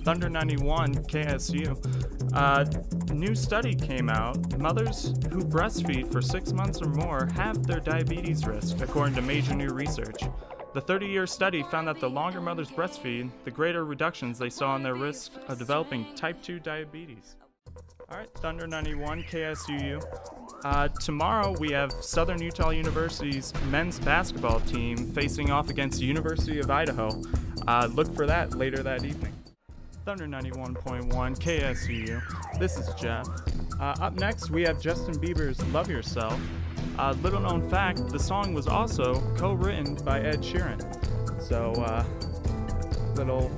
Thunder 91 KSU. New study came out. Mothers who breastfeed for 6 months or more have their diabetes risk, according to major new research. The 30-year study found that the longer mothers breastfeed, the greater reductions they saw in their risk of developing type 2 diabetes. All right, Thunder 91 KSUU. Tomorrow we have Southern Utah University's men's basketball team facing off against the University of Idaho. Look for that later that evening. Thunder 91.1 KSUU. This is Jeff. Up next we have Justin Bieber's Love Yourself. Little known fact, the song was also co-written by Ed Sheeran. So, little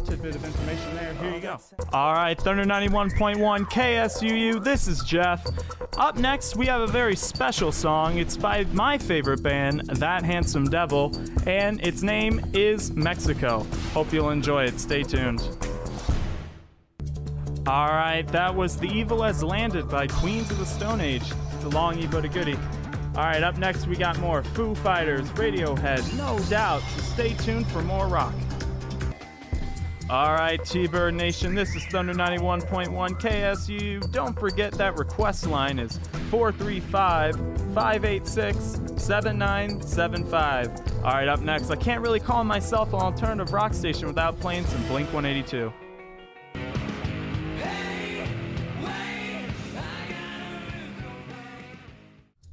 tidbit of information there. Here you go. All right, Thunder 91.1 KSUU. This is Jeff. Up next, we have a very special song. It's by my favorite band, That Handsome Devil, and its name is Mexico. Hope you'll enjoy it. Stay tuned. All right, that was The Evil Has Landed by Queens of the Stone Age. It's a long E but a goodie. All right, up next we got more Foo Fighters, Radiohead, no doubt. So stay tuned for more rock. All right, T-Bird Nation, this is Thunder 91.1 KSU. Don't forget that request line is 435-586-7975. All right, up next, I can't really call myself an alternative rock station without playing some Blink-182.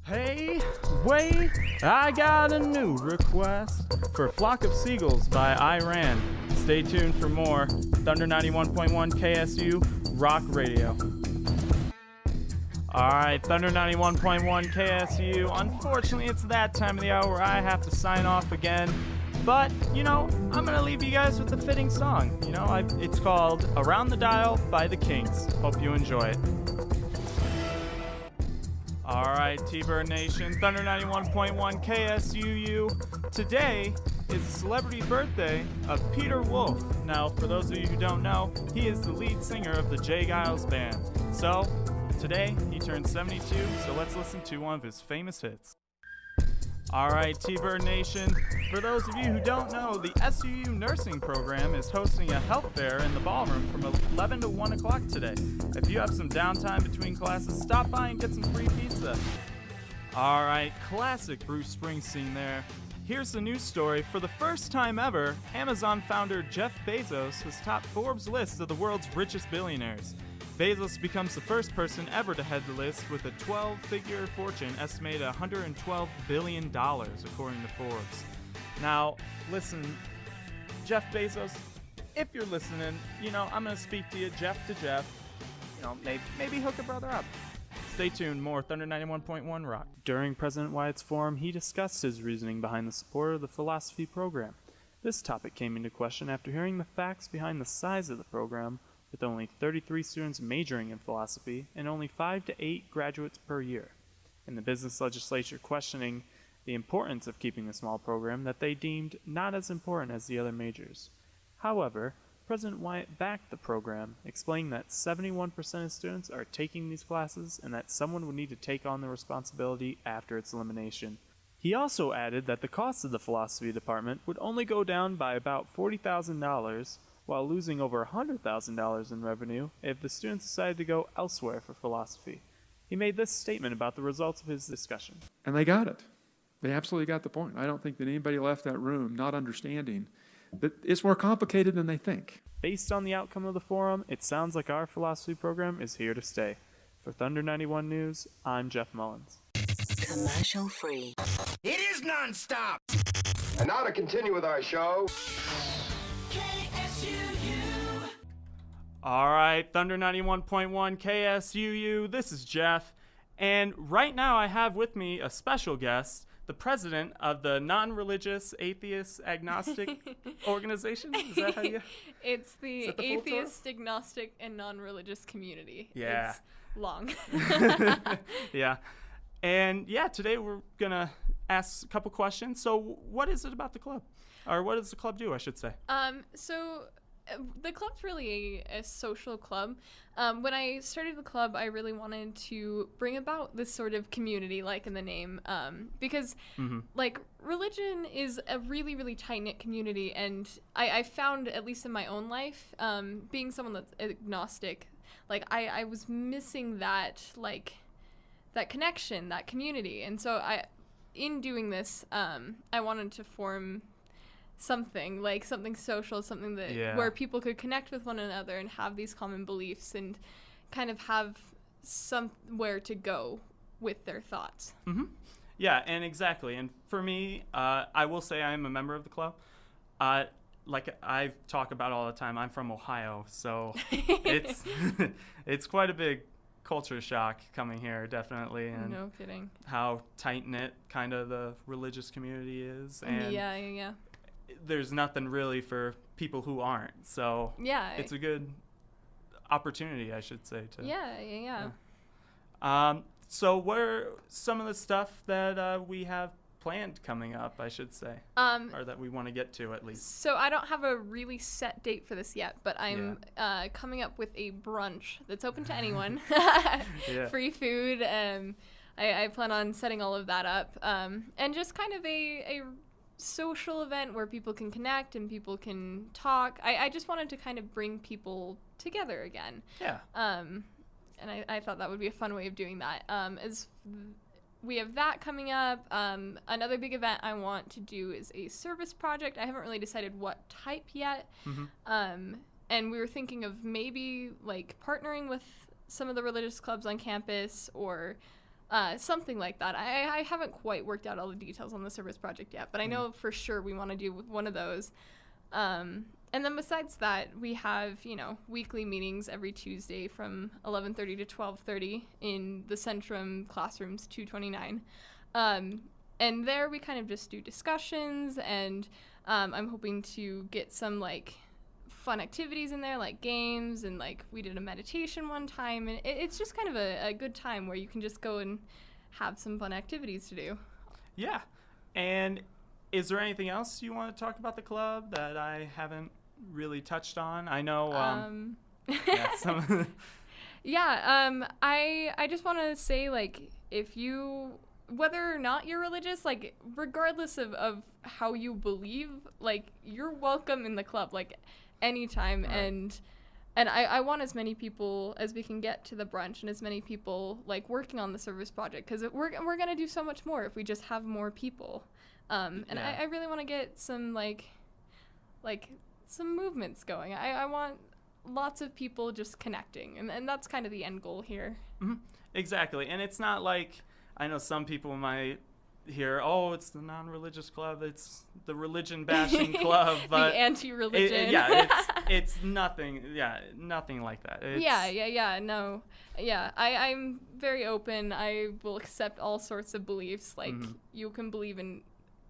Hey, wait, I got a new request for Flock of Seagulls by Iran. Stay tuned for more Thunder 91.1 KSU Rock Radio. Alright, Thunder 91.1 KSU. Unfortunately, it's that time of the hour where I have to sign off again. But, I'm going to leave you guys with a fitting song. It's called Around the Dial by the Kings. Hope you enjoy it. Alright, T-Bird Nation, Thunder 91.1 KSUU. Today is the celebrity birthday of Peter Wolf. Now, for those of you who don't know, he is the lead singer of the Jay Giles Band. So, today, he turned 72, so let's listen to one of his famous hits. Alright, T-Bird Nation, for those of you who don't know, the SUU nursing program is hosting a health fair in the ballroom from 11 to 1 o'clock today. If you have some downtime between classes, stop by and get some free pizza. Alright, classic Bruce Springsteen there. Here's the news story. For the first time ever, Amazon founder Jeff Bezos has topped Forbes' list of the world's richest billionaires. Bezos becomes the first person ever to head the list with a 12-figure fortune estimated at $112 billion, according to Forbes. Now, listen, Jeff Bezos, if you're listening, I'm going to speak to you, Jeff to Jeff. Maybe hook a brother up. Stay tuned, more Thunder 91.1 Rock. During President Wyatt's forum, he discussed his reasoning behind the support of the philosophy program. This topic came into question after hearing the facts behind the size of the program, with only 33 students majoring in philosophy and only 5 to 8 graduates per year, and the business legislature questioning the importance of keeping a small program that they deemed not as important as the other majors. However, President Wyatt backed the program, explaining that 71% of students are taking these classes and that someone would need to take on the responsibility after its elimination. He also added that the cost of the philosophy department would only go down by about $40,000, while losing over $100,000 in revenue if the students decided to go elsewhere for philosophy. He made this statement about the results of his discussion. And they got it. They absolutely got the point. I don't think that anybody left that room not understanding that it's more complicated than they think. Based on the outcome of the forum, it sounds like our philosophy program is here to stay. For Thunder 91 News, I'm Jeff Mullins. Commercial free. It is non-stop. And now to continue with our show. Alright, Thunder 91.1 KSUU, this is Jeff, and right now I have with me a special guest, the president of the non-religious, atheist, agnostic organization. Is that how you... It's the atheist, agnostic, and non-religious community. Yeah. It's long. Yeah. And yeah, today we're going to ask a couple questions. So what is it about the club? Or what does the club do, I should say? So The club's really a social club. When I started the club, I really wanted to bring about this sort of community, like in the name, because like religion is a really, really tight-knit community, and I found, at least in my own life, being someone that's agnostic, like I was missing that, like, that connection, that community, and so in doing this, I wanted to form something social, something that where people could connect with one another and have these common beliefs and kind of have somewhere to go with their thoughts. Yeah, and exactly. And for me, I will say I'm a member of the club. Like I talk about all the time, I'm from Ohio, so it's quite a big culture shock coming here, definitely, and no kidding. How tight knit kind of the religious community is, and yeah. There's nothing really for people who aren't, so it's a good opportunity, I should say. Yeah. So what are some of the stuff that we have planned coming up, I should say, or that we want to get to at least? So I don't have a really set date for this yet, but I'm coming up with a brunch that's open to anyone. Free food. I plan on setting all of that up, and just kind of a social event where people can connect and people can talk. I just wanted to kind of bring people together again. And I thought that would be a fun way of doing that. As we have that coming up. Another big event I want to do is a service project. I haven't really decided what type yet. And we were thinking of maybe like partnering with some of the religious clubs on campus or something like that. I haven't quite worked out all the details on the service project yet, but I know for sure we want to do one of those. And then besides that, we have, weekly meetings every Tuesday from 11:30 to 12:30 in the Centrum classrooms 229. And there we kind of just do discussions, and I'm hoping to get some fun activities in there, like games, and we did a meditation one time, and it's just kind of a good time where you can just go and have some fun activities to do. Yeah. And is there anything else you want to talk about the club that I haven't really touched on? I know I just want to say, if you, whether or not you're religious, regardless of how you believe, you're welcome in the club anytime. Right. And I want as many people as we can get to the brunch, and as many people working on the service project, because we're going to do so much more if we just have more people. And I really want to get some some movements going. I want lots of people just connecting, and that's kind of the end goal here. Mm-hmm. Exactly. And it's not I know some people might hear, it's the non-religious club, it's the religion bashing club, but the anti-religion. It's nothing like that. No. I'm very open. I will accept all sorts of beliefs. You can believe in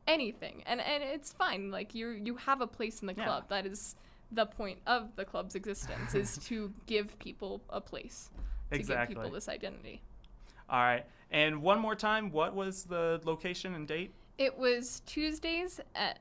anything, and it's fine. You have a place in the club. That is the point of the club's existence, is to give people a place, to give people this identity. All right. And one more time, what was the location and date? It was Tuesdays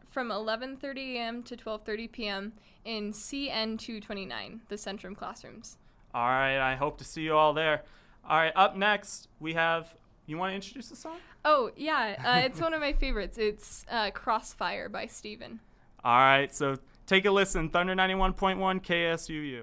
from 11:30 a.m. to 12:30 p.m. in CN 229, the Centrum classrooms. All right. I hope to see you all there. All right. Up next, we have. You want to introduce the song? Oh, yeah. It's one of my favorites. It's Crossfire by Steven. All right. So take a listen. Thunder 91.1 KSUU.